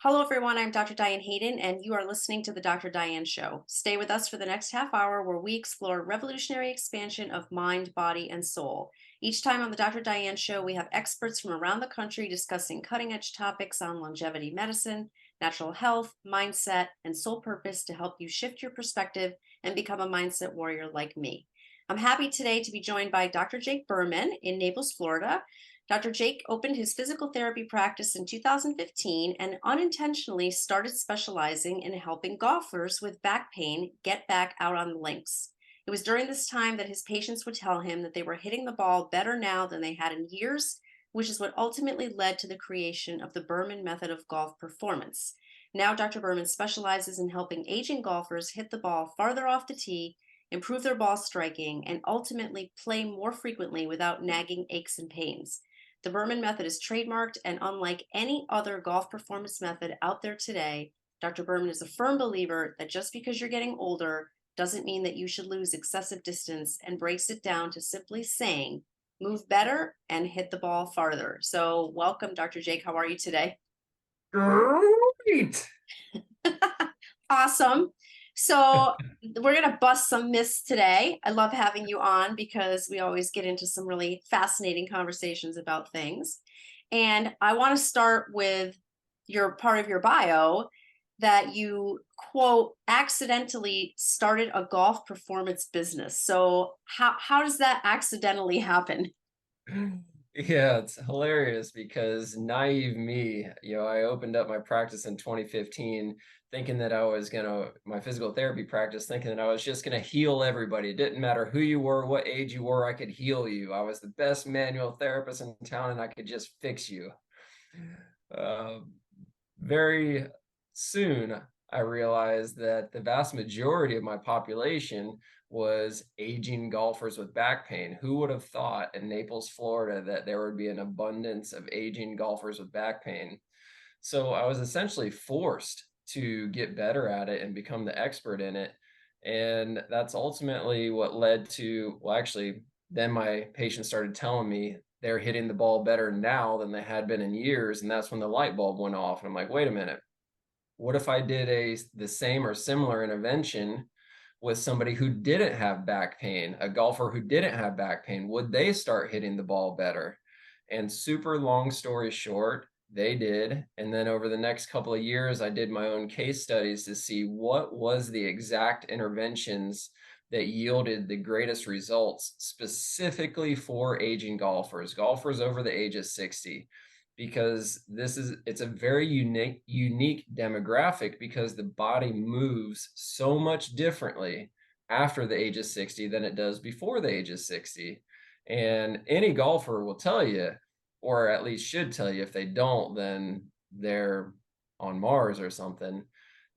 Hello, everyone. I'm Dr. Diane Hayden, and you are listening to the Dr. Diane Show. Stay with us for the next half hour where we explore revolutionary expansion of mind, body, and soul. Each time on the Dr. Diane Show, we have experts from around the country discussing cutting edge topics on longevity medicine, natural health, mindset, and soul purpose to help you shift your perspective and become a mindset warrior like me. I'm happy today to be joined by Dr. Jake Berman in Naples, Florida. Dr. Jake opened his physical therapy practice in 2015 and unintentionally started specializing in helping golfers with back pain get back out on the links. It was during this time that his patients would tell him that they were hitting the ball better now than they had in years, which is what ultimately led to the creation of the Berman Method of golf performance. Now, Dr. Berman specializes in helping aging golfers hit the ball farther off the tee, improve their ball striking, and ultimately play more frequently without nagging aches and pains. The Berman Method is trademarked, and unlike any other golf performance method out there today, Dr. Berman is a firm believer that just because you're getting older doesn't mean that you should lose excessive distance, and breaks it down to simply saying, move better and hit the ball farther. So, welcome, Dr. Jake. How are you today? Great. Awesome. So, we're going to bust some myths today. I love having you on because we always get into some really fascinating conversations about things. And I want to start with your part of your bio that you, quote, accidentally started a golf performance business. So, how does that accidentally happen? Yeah, it's hilarious because naive me, I opened up my practice in 2015 thinking that I was my physical therapy practice, thinking that I was just going to heal everybody. It didn't matter who you were, what age you were, I could heal you. I was the best manual therapist in town and I could just fix you. Uh, Very soon, I realized that the vast majority of my population was aging golfers with back pain. Who would have thought in Naples, Florida, that there would be an abundance of aging golfers with back pain? So I was essentially forced to get better at it and become the expert in it. And that's ultimately what led to, well, actually, then my patients started telling me they're hitting the ball better now than they had been in years. And that's when the light bulb went off. And I'm like, wait a minute, what if I did the same or similar intervention with somebody who didn't have back pain, a golfer who didn't have back pain? Would they start hitting the ball better? And super long story short, they did. And then over the next couple of years, I did my own case studies to see what was the exact interventions that yielded the greatest results specifically for aging golfers over the age of 60, because it's a very unique demographic because the body moves so much differently after the age of 60 than it does before the age of 60. And any golfer will tell you, or at least should tell you, if they don't, then they're on Mars or something,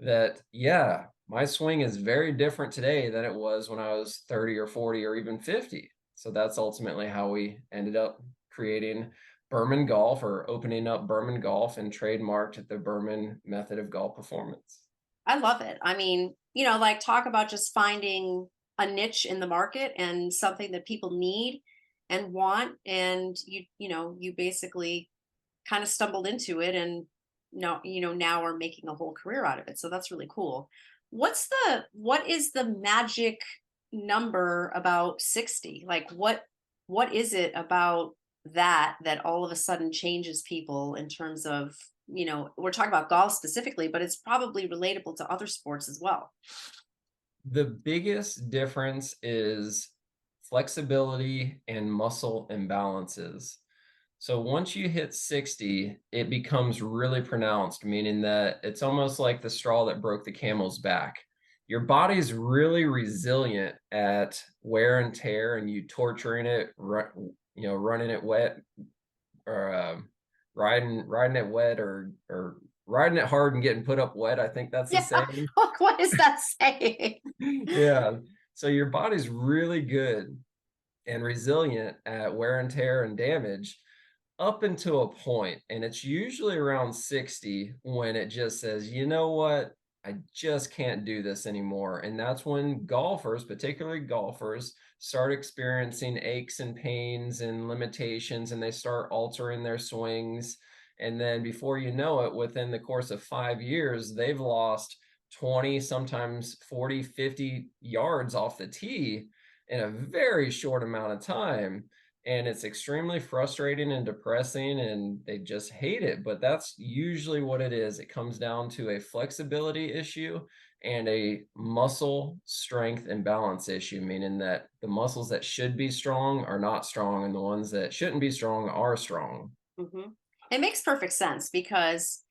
that yeah, my swing is very different today than it was when I was 30 or 40 or even 50. So that's ultimately how we ended up creating Berman Golf, or opening up Berman Golf, and trademarked the Berman Method of golf performance. I love it. I mean, like talk about just finding a niche in the market and something that people need and want. And you basically kind of stumbled into it and no, now are making a whole career out of it. So that's really cool. What is the magic number about 60? Like what is it about that all of a sudden changes people in terms of, we're talking about golf specifically, but it's probably relatable to other sports as well. The biggest difference is flexibility and muscle imbalances. So once you hit 60, it becomes really pronounced, meaning that it's almost like the straw that broke the camel's back. Your body's really resilient at wear and tear, and you torturing it, running it wet, or riding it wet, or riding it hard and getting put up wet. I think that's the Yeah. saying. What is that saying? Yeah. So your body's really good and resilient at wear and tear and damage up until a point, and it's usually around 60 when it just says, you know what, I just can't do this anymore. And that's when golfers, particularly golfers, start experiencing aches and pains and limitations, and they start altering their swings. And then before you know it, within the course of 5 years, they've lost 20, sometimes 40, 50 yards off the tee in a very short amount of time. And it's extremely frustrating and depressing, and they just hate it. But that's usually what it is. It comes down to a flexibility issue and a muscle strength and balance issue, meaning that the muscles that should be strong are not strong, and the ones that shouldn't be strong are strong. Hmm. It makes perfect sense because,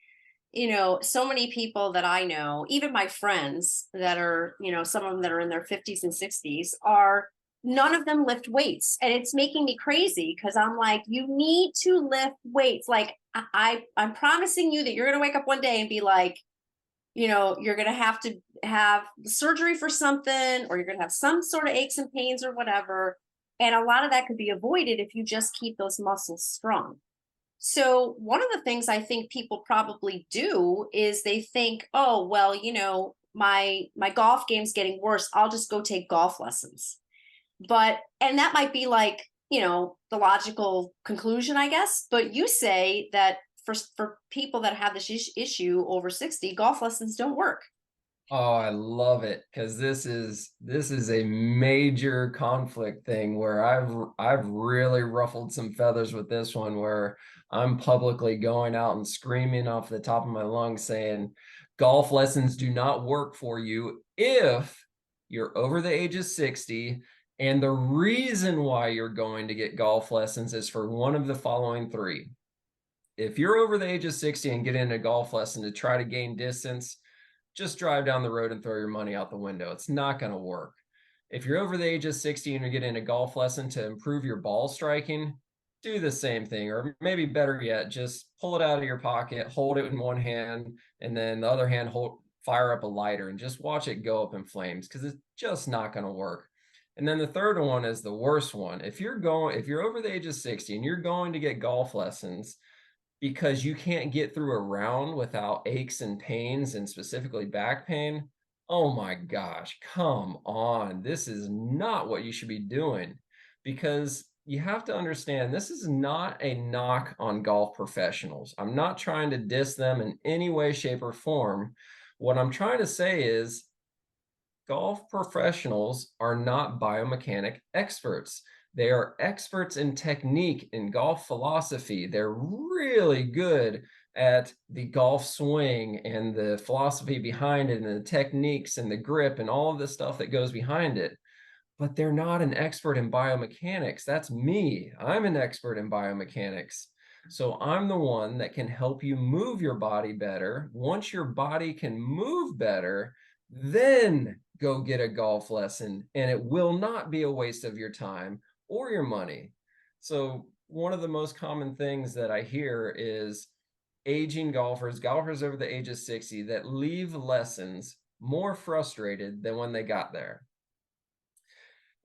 so many people that I know, even my friends that are, some of them that are in their 50s and 60s, are none of them lift weights. And it's making me crazy because I'm like, you need to lift weights. Like, I'm promising you that you're going to wake up one day and be like, you're going to have surgery for something, or you're going to have some sort of aches and pains or whatever. And a lot of that could be avoided if you just keep those muscles strong. So, one of the things I think people probably do is they think, oh, well, my golf game's getting worse. I'll just go take golf lessons. And that might be like, the logical conclusion, I guess. But you say that for people that have this issue over 60, golf lessons don't work. Oh, I love it because this is a major conflict thing where I've really ruffled some feathers with this one, where I'm publicly going out and screaming off the top of my lungs saying golf lessons do not work for you if you're over the age of 60. And the reason why you're going to get golf lessons is for one of the following three. If you're over the age of 60 and get in a golf lesson to try to gain distance, just drive down the road and throw your money out the window. It's not going to work. If you're over the age of 60 and you're getting a golf lesson to improve your ball striking, do the same thing. Or maybe better yet, just pull it out of your pocket, hold it in one hand, and then the other hand, fire up a lighter and just watch it go up in flames, because it's just not going to work. And then the third one is the worst one. If you're over the age of 60 and you're going to get golf lessons because you can't get through a round without aches and pains, and specifically back pain, oh my gosh, come on. This is not what you should be doing, because you have to understand this is not a knock on golf professionals. I'm not trying to diss them in any way, shape, or form. What I'm trying to say is golf professionals are not biomechanic experts. They are experts in technique, in golf philosophy. They're really good at the golf swing and the philosophy behind it and the techniques and the grip and all of the stuff that goes behind it. But they're not an expert in biomechanics. That's me. I'm an expert in biomechanics. So I'm the one that can help you move your body better. Once your body can move better, then go get a golf lesson, and it will not be a waste of your time or your money. So one of the most common things that I hear is aging golfers over the age of 60, that leave lessons more frustrated than when they got there.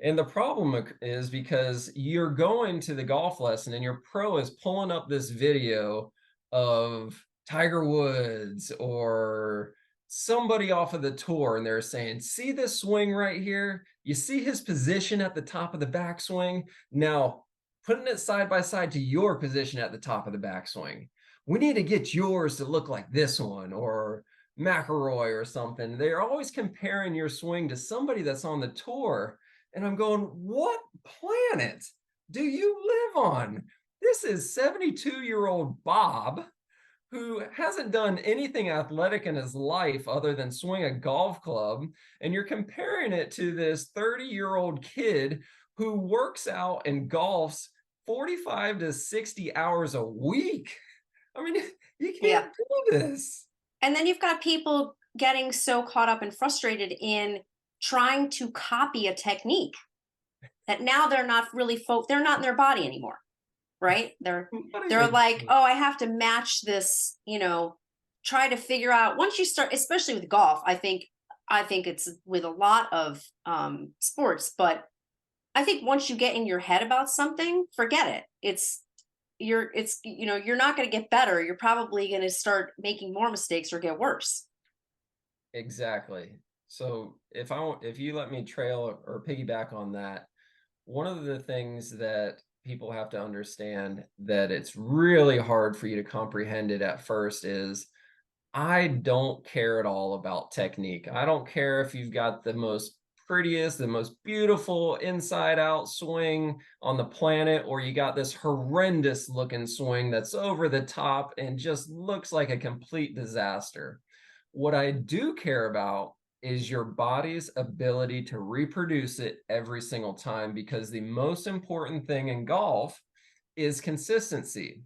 And the problem is because you're going to the golf lesson and your pro is pulling up this video of Tiger Woods or somebody off of the tour, and they're saying, see this swing right here? You see his position at the top of the backswing? Now, putting it side by side to your position at the top of the backswing. We need to get yours to look like this one, or McElroy or something. They're always comparing your swing to somebody that's on the tour, and I'm going, what planet do you live on? This is 72-year-old Bob, who hasn't done anything athletic in his life other than swing a golf club. And you're comparing it to this 30-year-old kid who works out and golfs 45 to 60 hours a week. I mean, you Yeah. can't do this. And then you've got people getting so caught up and frustrated in trying to copy a technique that now they're not really they're not in their body anymore, right? They're like, oh, I have to match this, try to figure out once you start, especially with golf. I think it's with a lot of sports, but I think once you get in your head about something, forget it. You're not going to get better. You're probably going to start making more mistakes or get worse. Exactly. So if you let me trail or piggyback on that, one of the things that people have to understand that it's really hard for you to comprehend it at first is I don't care at all about technique. I don't care if you've got the most prettiest, the most beautiful inside out swing on the planet, or you got this horrendous looking swing that's over the top and just looks like a complete disaster. What I do care about is your body's ability to reproduce it every single time, because the most important thing in golf is consistency.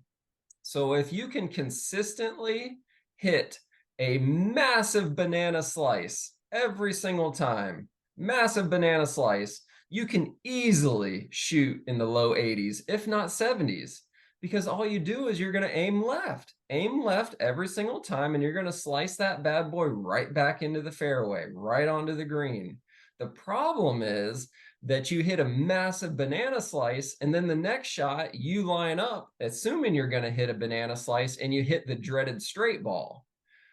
So if you can consistently hit a massive banana slice every single time, massive banana slice, you can easily shoot in the low 80s, if not 70s, because all you do is you're going to aim left every single time, and you're going to slice that bad boy right back into the fairway, right onto the green. The problem is that you hit a massive banana slice, and then the next shot you line up assuming you're going to hit a banana slice, and you hit the dreaded straight ball.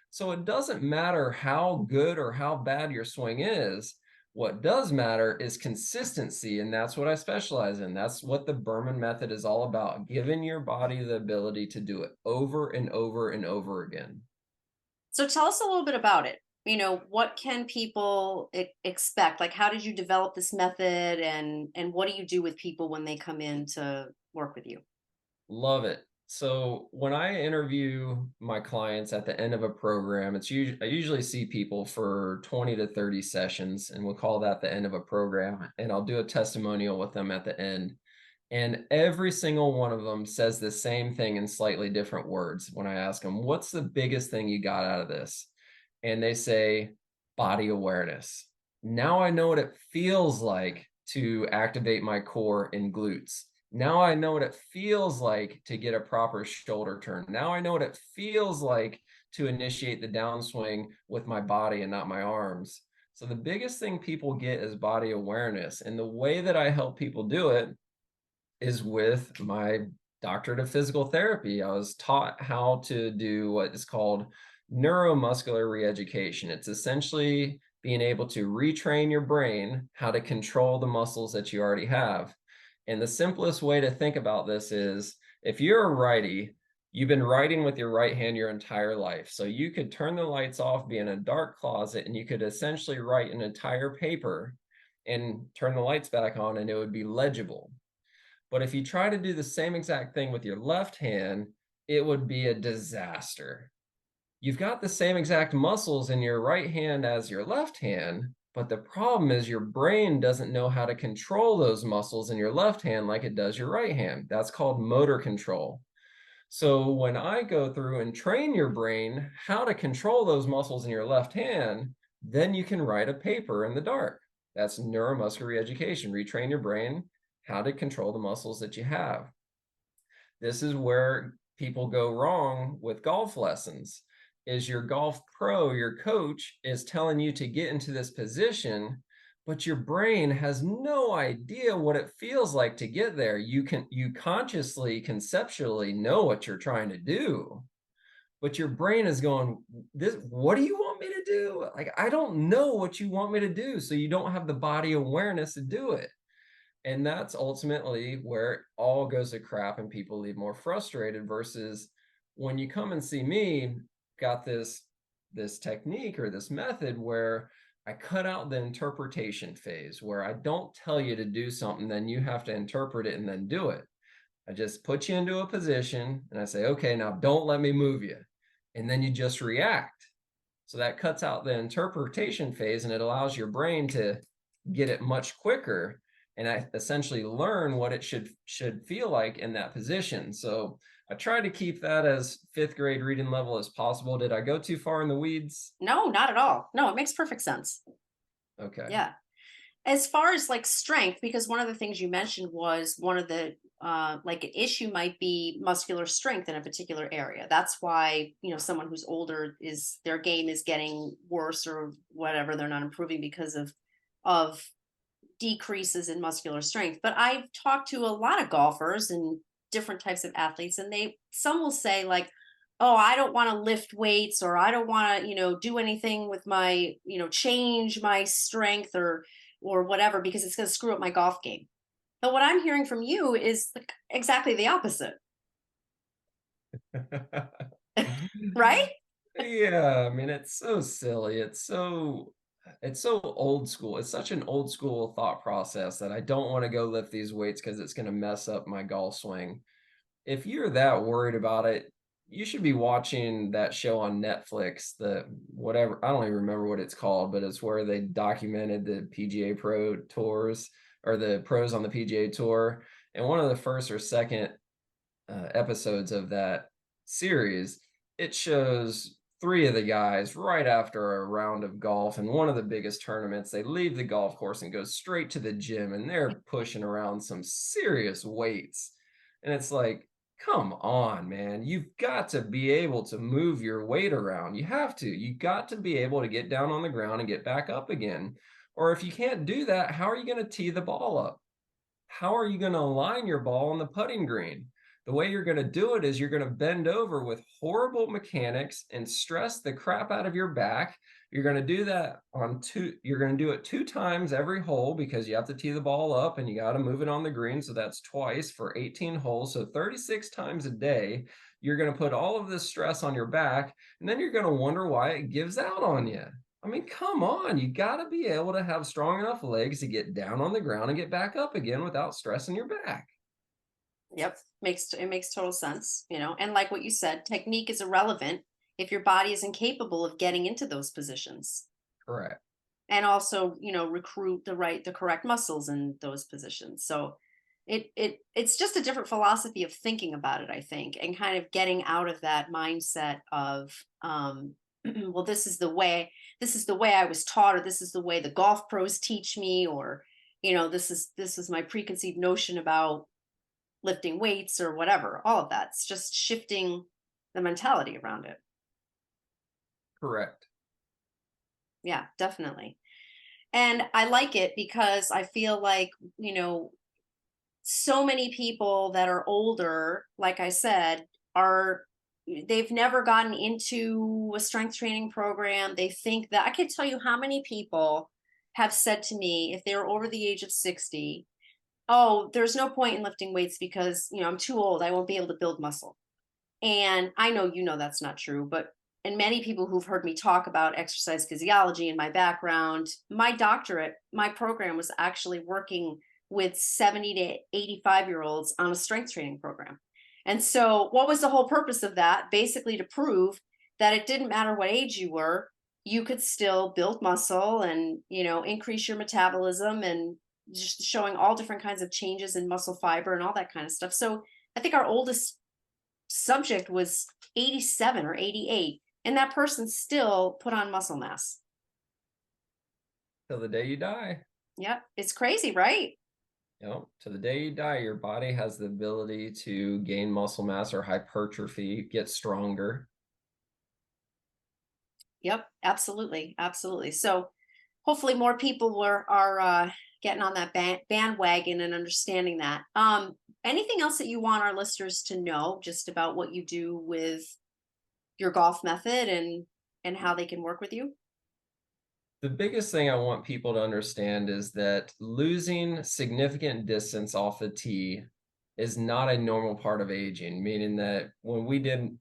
So it doesn't matter how good or how bad your swing is. What does matter is consistency, and that's what I specialize in. That's what the Berman method is all about, giving your body the ability to do it over and over and over again. So tell us a little bit about it. What can people expect? Like, how did you develop this method, and what do you do with people when they come in to work with you? Love it. So when I interview my clients at the end of a program, I usually see people for 20 to 30 sessions, and we'll call that the end of a program. And I'll do a testimonial with them at the end. And every single one of them says the same thing in slightly different words when I ask them, "What's the biggest thing you got out of this?" And they say, "Body awareness. Now I know what it feels like to activate my core and glutes. Now I know what it feels like to get a proper shoulder turn. Now I know what it feels like to initiate the downswing with my body and not my arms." So the biggest thing people get is body awareness. And the way that I help people do it is with my doctorate of physical therapy. I was taught how to do what is called neuromuscular reeducation. It's essentially being able to retrain your brain how to control the muscles that you already have. And the simplest way to think about this is, if you're a righty, you've been writing with your right hand your entire life. So you could turn the lights off, be in a dark closet, and you could essentially write an entire paper and turn the lights back on, and it would be legible. But if you try to do the same exact thing with your left hand, it would be a disaster. You've got the same exact muscles in your right hand as your left hand, but the problem is your brain doesn't know how to control those muscles in your left hand like it does your right hand. That's called motor control. So when I go through and train your brain how to control those muscles in your left hand, then you can write a paper in the dark. That's neuromuscular reeducation. Retrain your brain how to control the muscles that you have. This is where people go wrong with golf lessons. Is your golf pro, your coach is telling you to get into this position, but your brain has no idea what it feels like to get there. You consciously, conceptually know what you're trying to do, but your brain is going, "This, what do you want me to do? Like, I don't know what you want me to do." So you don't have the body awareness to do it. And that's ultimately where it all goes to crap and people leave more frustrated, versus when you come and see me, got this technique or this method where I cut out the interpretation phase, where I don't tell you to do something, then you have to interpret it and then do it. I just put you into a position and I say, "Okay, now don't let me move you." And then you just react. So that cuts out the interpretation phase, and it allows your brain to get it much quicker, and I essentially learn what it should feel like in that position. So I try to keep that as fifth grade reading level as possible. Did I go too far in the weeds? No, not at all. No, it makes perfect sense. Okay. Yeah. As far as like strength, because one of the things you mentioned was one of the like an issue might be muscular strength in a particular area. That's why, someone who's older, is their game is getting worse or whatever, they're not improving because of decreases in muscular strength. But I've talked to a lot of golfers and different types of athletes, and some will say like, "Oh, I don't want to lift weights, or I don't want to, do anything with my, change my strength or whatever, because it's going to screw up my golf game." But what I'm hearing from you is exactly the opposite, right? Yeah, I mean, it's so silly. It's so old school. It's such an old school thought process that I don't want to go lift these weights because it's going to mess up my golf swing. If you're that worried about it, you should be watching that show on Netflix, the whatever, I don't even remember what it's called, but it's where they documented the PGA Pro tours or the pros on the PGA Tour. And one of the first or second episodes of that series, it shows three of the guys right after a round of golf in one of the biggest tournaments. They leave the golf course and go straight to the gym, and they're pushing around some serious weights. And it's like, come on, man. You've got to be able to move your weight around. You have to. You got to be able to get down on the ground and get back up again. Or if you can't do that, how are you going to tee the ball up? How are you going to align your ball on the putting green? The way you're going to do it is you're going to bend over with horrible mechanics and stress the crap out of your back. You're going to do that you're going to do it 2 times every hole because you have to tee the ball up and you got to move it on the green. So that's twice for 18 holes. So 36 times a day, you're going to put all of this stress on your back, and then you're going to wonder why it gives out on you. I mean, come on, you got to be able to have strong enough legs to get down on the ground and get back up again without stressing your back. Yep. Makes total sense, you know. And like what you said, technique is irrelevant if your body is incapable of getting into those positions. Correct. And also, recruit the correct muscles in those positions. So it's just a different philosophy of thinking about it, I think, and kind of getting out of that mindset of well, this is the way I was taught, or this is the way the golf pros teach me, or this is my preconceived notion about lifting weights or whatever. All of that's just shifting the mentality around it. Correct. Yeah, definitely. And I like it because I feel like, so many people that are older, like I said, are they've never gotten into a strength training program. They think that I could tell you how many people have said to me if they're over the age of 60, oh, there's no point in lifting weights because, I'm too old. I won't be able to build muscle. And I know that's not true, but and many people who've heard me talk about exercise physiology and my background, my doctorate, my program was actually working with 70 to 85-year-olds on a strength training program. And so, what was the whole purpose of that? Basically, to prove that it didn't matter what age you were, you could still build muscle and, increase your metabolism, and just showing all different kinds of changes in muscle fiber and all that kind of stuff. So, I think our oldest subject was 87 or 88, and that person still put on muscle mass. Till the day you die. Yep, it's crazy, right? To the day you die, your body has the ability to gain muscle mass or hypertrophy, get stronger. Yep, absolutely, absolutely. So hopefully more people are getting on that bandwagon and understanding that. Anything else that you want our listeners to know just about what you do with your golf method and how they can work with you? The biggest thing I want people to understand is that losing significant distance off the tee is not a normal part of aging, meaning that when we did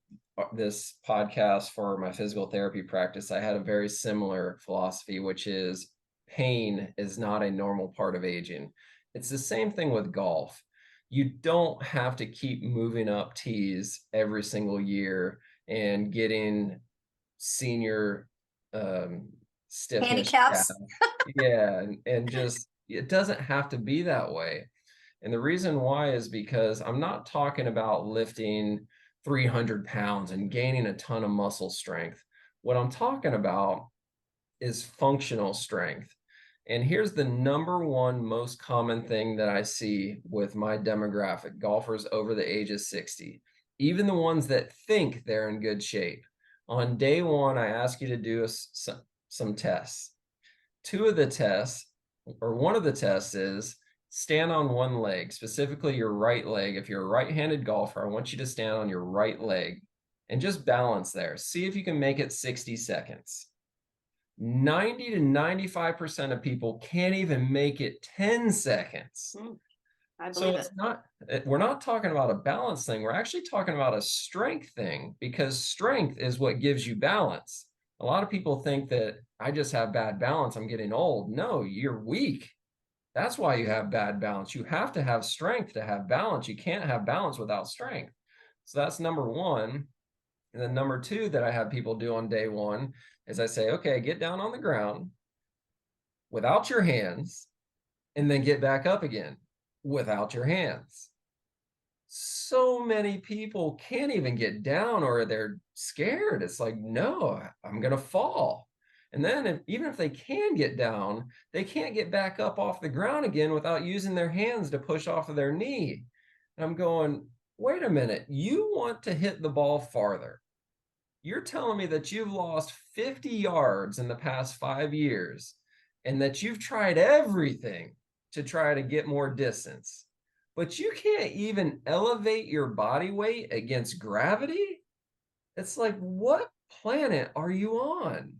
this podcast for my physical therapy practice, I had a very similar philosophy, which is pain is not a normal part of aging. It's the same thing with golf. You don't have to keep moving up tees every single year and getting senior um, stiffness calf. Handicaps. Yeah, and just it doesn't have to be that way. And the reason why is because I'm not talking about lifting 300 pounds and gaining a ton of muscle strength. What I'm talking about is functional strength. And here's the number one most common thing that I see with my demographic, golfers over the age of 60, even the ones that think they're in good shape. On day one, I ask you to do some tests. Two of the tests, or one of the tests is stand on one leg, specifically your right leg. If you're a right-handed golfer, I want you to stand on your right leg and just balance there. See if you can make it 60 seconds. 90 to 95% of people can't even make it 10 seconds. I So believe it. it's not, we're not talking about a balance thing. We're actually talking about a strength thing because strength is what gives you balance. A lot of people think that I just have bad balance, I'm getting old. No, you're weak. That's why you have bad balance. You have to have strength to have balance. You can't have balance without strength. So that's number one. And then number two that I have people do on day one is I say, okay, get down on the ground without your hands and then get back up again without your hands. So many people can't even get down or they're scared. It's like, no, I'm going to fall. And then even if they can get down, they can't get back up off the ground again without using their hands to push off of their knee. And I'm going, wait a minute, you want to hit the ball farther. You're telling me that you've lost 50 yards in the past 5 years and that you've tried everything to try to get more distance, but you can't even elevate your body weight against gravity? It's like, what planet are you on?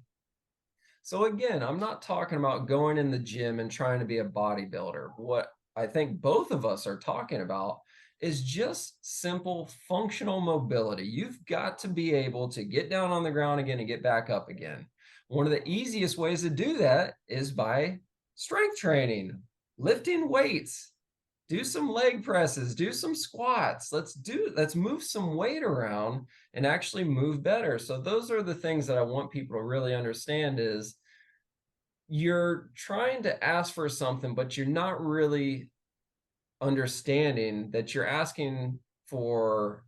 So again, I'm not talking about going in the gym and trying to be a bodybuilder. What I think both of us are talking about is just simple functional mobility. You've got to be able to get down on the ground again and get back up again. One of the easiest ways to do that is by strength training, lifting weights, do some leg presses, do some squats. Let's move some weight around and actually move better. So those are the things that I want people to really understand is you're trying to ask for something, but you're not really understanding that you're asking for,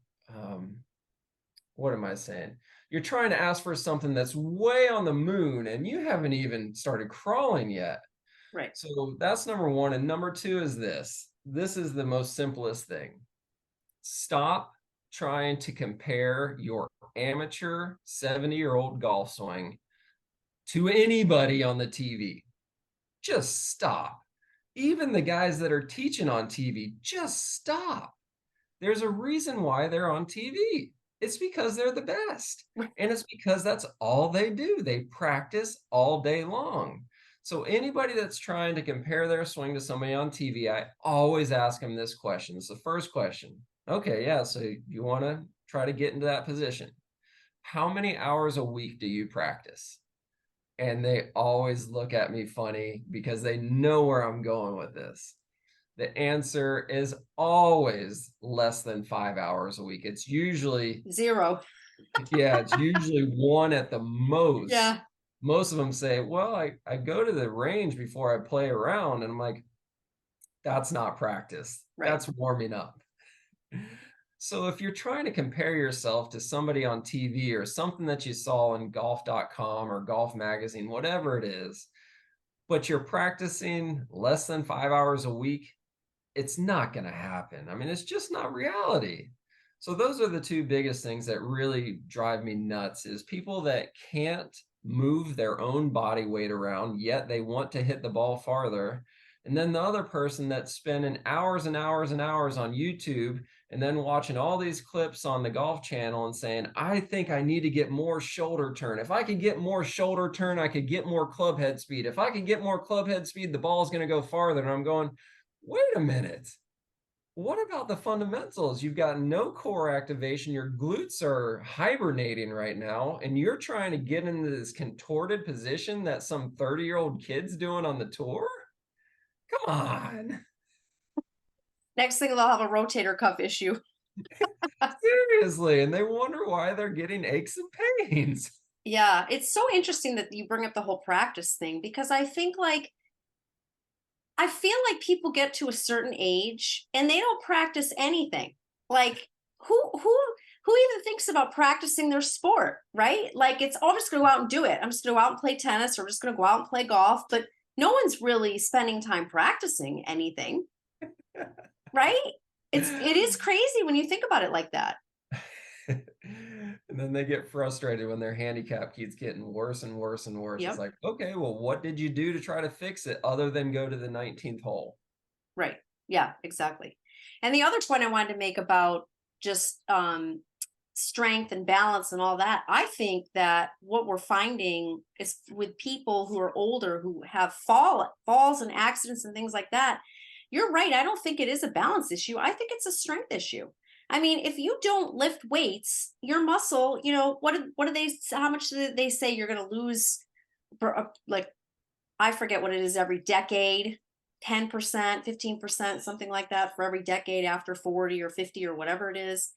what am I saying? You're trying to ask for something that's way on the moon and you haven't even started crawling yet. Right. So that's number one. And number two is this. This is the most simplest thing. Stop trying to compare your amateur 70-year-old golf swing to anybody on the TV. Just stop. Even the guys that are teaching on TV, just stop. There's a reason why they're on TV. It's because they're the best. And it's because that's all they do. They practice all day long. So anybody that's trying to compare their swing to somebody on TV, I always ask them this question. It's the first question. Okay, yeah, so you want to try to get into that position. How many hours a week do you practice? And they always look at me funny because they know where I'm going with this. The answer is always less than 5 hours a week. It's usually, Zero. yeah, it's usually one at the most. Yeah. Most of them say, well, I go to the range before I play around. And I'm like, that's not practice. Right. That's warming up. So if you're trying to compare yourself to somebody on TV or something that you saw in golf.com or golf magazine, whatever it is, but you're practicing less than 5 hours a week, it's not going to happen. I mean, it's just not reality. So those are the two biggest things that really drive me nuts is people that can't move their own body weight around, yet they want to hit the ball farther. And then the other person that's spending hours and hours and hours on YouTube and then watching all these clips on the golf channel and saying, I think I need to get more shoulder turn. If I could get more shoulder turn, I could get more club head speed. If I could get more club head speed, the ball's going to go farther. And I'm going, wait a minute. What about the fundamentals? You've got no core activation. Your glutes are hibernating right now, and you're trying to get into this contorted position that some 30-year-old kid's doing on the tour? Come on. Next thing they'll have a rotator cuff issue. Seriously. And they wonder why they're getting aches and pains. Yeah, it's so interesting that you bring up the whole practice thing because I feel like people get to a certain age and they don't practice anything. Like who even thinks about practicing their sport, right? Like it's I'm just gonna go out and do it. I'm just gonna go out and play tennis or I'm just gonna go out and play golf, but no one's really spending time practicing anything, right? It is crazy when you think about it like that. And then they get frustrated when their handicap keeps getting worse and worse and worse. It's Yep. like, okay, well, what did you do to try to fix it other than go to the 19th hole? Right. Yeah, exactly. And the other point I wanted to make about just strength and balance and all that, I think that what we're finding is with people who are older who have falls and accidents and things like that, you're right. I don't think it is a balance issue. I think it's a strength issue. I mean, if you don't lift weights, your muscle, what do they, how much do they say you're going to lose for, like, I forget what it is every decade, 10%, 15%, something like that for every decade after 40 or 50 or whatever it is.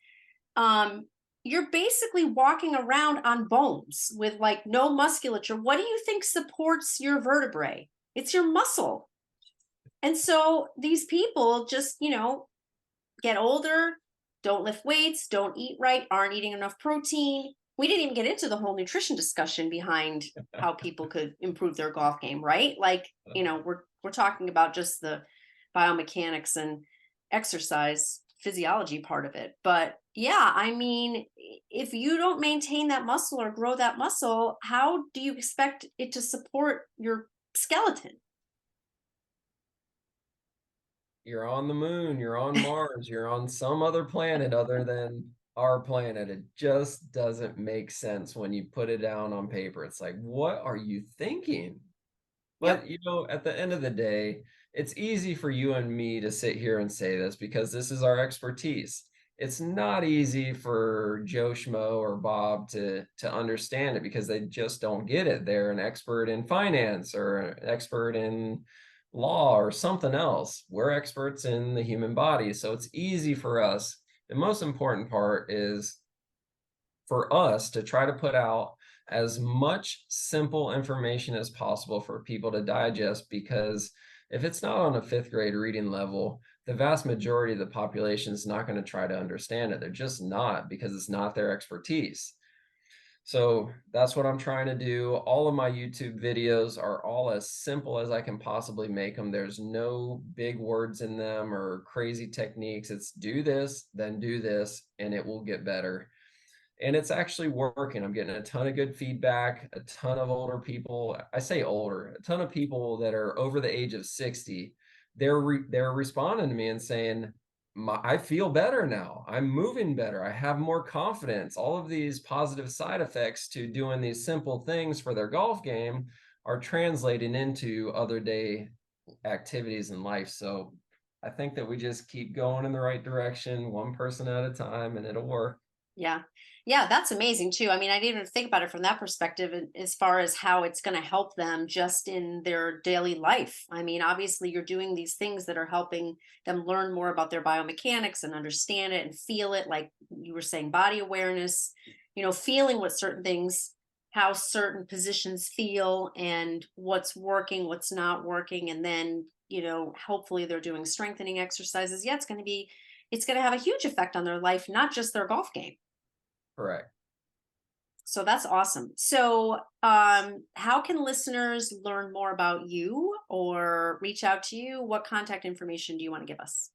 Um, you're basically walking around on bones with like no musculature. What do you think supports your vertebrae? It's your muscle. And so these people just, get older, don't lift weights, don't eat right, aren't eating enough protein. We didn't even get into the whole nutrition discussion behind how people could improve their golf game, right? Like, we're talking about just the biomechanics and exercise physiology part of it. But yeah, I mean, if you don't maintain that muscle or grow that muscle, how do you expect it to support your skeleton? You're on the moon, you're on Mars, you're on some other planet other than our planet. It just doesn't make sense when you put it down on paper. It's like, what are you thinking? Yep. But, at the end of the day, it's easy for you and me to sit here and say this because this is our expertise. It's not easy for Joe Schmo or Bob to understand it because they just don't get it. They're an expert in finance or an expert in law or something else. We're experts in the human body, so it's easy for us. The most important part is for us to try to put out as much simple information as possible for people to digest, because if it's not on a fifth grade reading level, the vast majority of the population is not going to try to understand it. They're just not, because it's not their expertise. So that's what I'm trying to do. All of my YouTube videos are all as simple as I can possibly make them. There's no big words in them or crazy techniques. It's do this, then do this, and it will get better. And it's actually working. I'm getting a ton of good feedback, a ton of older people. I say older, a ton of people that are over the age of 60. They're responding to me and saying, I feel better now. I'm moving better. I have more confidence. All of these positive side effects to doing these simple things for their golf game are translating into other day activities in life. So I think that we just keep going in the right direction, one person at a time, and it'll work. Yeah. Yeah, that's amazing too. I mean, I didn't even think about it from that perspective as far as how it's going to help them just in their daily life. I mean, obviously, you're doing these things that are helping them learn more about their biomechanics and understand it and feel it. Like you were saying, body awareness, feeling what certain things, how certain positions feel and what's working, what's not working. And then, hopefully they're doing strengthening exercises. Yeah, it's going to have a huge effect on their life, not just their golf game. Correct. So that's awesome. So, how can listeners learn more about you or reach out to you? What contact information do you want to give us?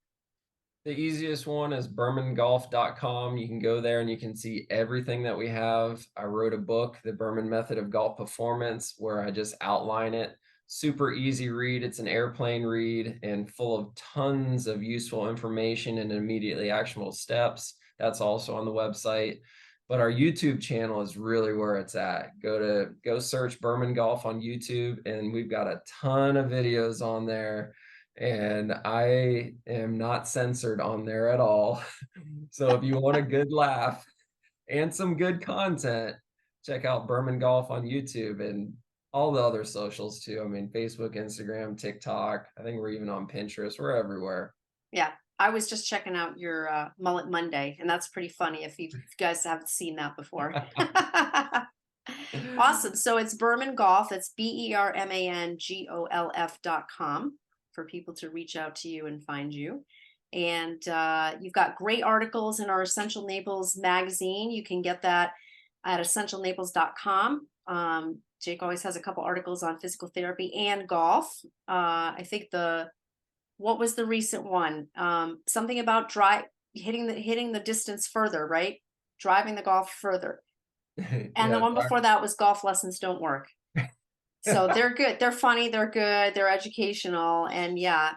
The easiest one is bermangolf.com. You can go there and you can see everything that we have. I wrote a book, The Berman Method of Golf Performance, where I just outline it. Super easy read. It's an airplane read and full of tons of useful information and immediately actionable steps. That's also on the website. But our YouTube channel is really where it's at. Go search Berman Golf on YouTube, and we've got a ton of videos on there, and I am not censored on there at all. So if you want a good laugh and some good content, check out Berman Golf on YouTube and all the other socials too. I mean, Facebook, Instagram, TikTok. I think we're even on Pinterest. We're everywhere. Yeah, I was just checking out your Mullet Monday, and that's pretty funny if you guys haven't seen that before. Awesome. So it's Berman Golf. That's BermanGolf.com for people to reach out to you and find you. And you've got great articles in our Essential Naples magazine. You can get that at essentialnaples.com. Jake always has a couple articles on physical therapy and golf. I think what was the recent one? Something about hitting the distance further, right? Driving the golf further. And the Yeah, one before that was golf lessons don't work. So they're good. They're funny. They're good. They're educational. And yeah,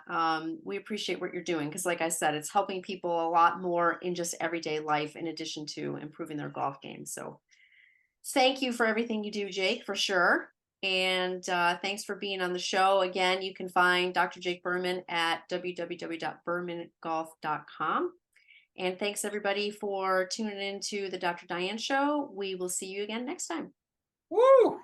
we appreciate what you're doing. Cause like I said, it's helping people a lot more in just everyday life in addition to improving their golf game. So thank you for everything you do, Jake, for sure. And thanks for being on the show. Again, you can find Dr. Jake Berman at www.bermangolf.com. And thanks everybody for tuning in to the Dr. Diane show. We will see you again next time. Woo!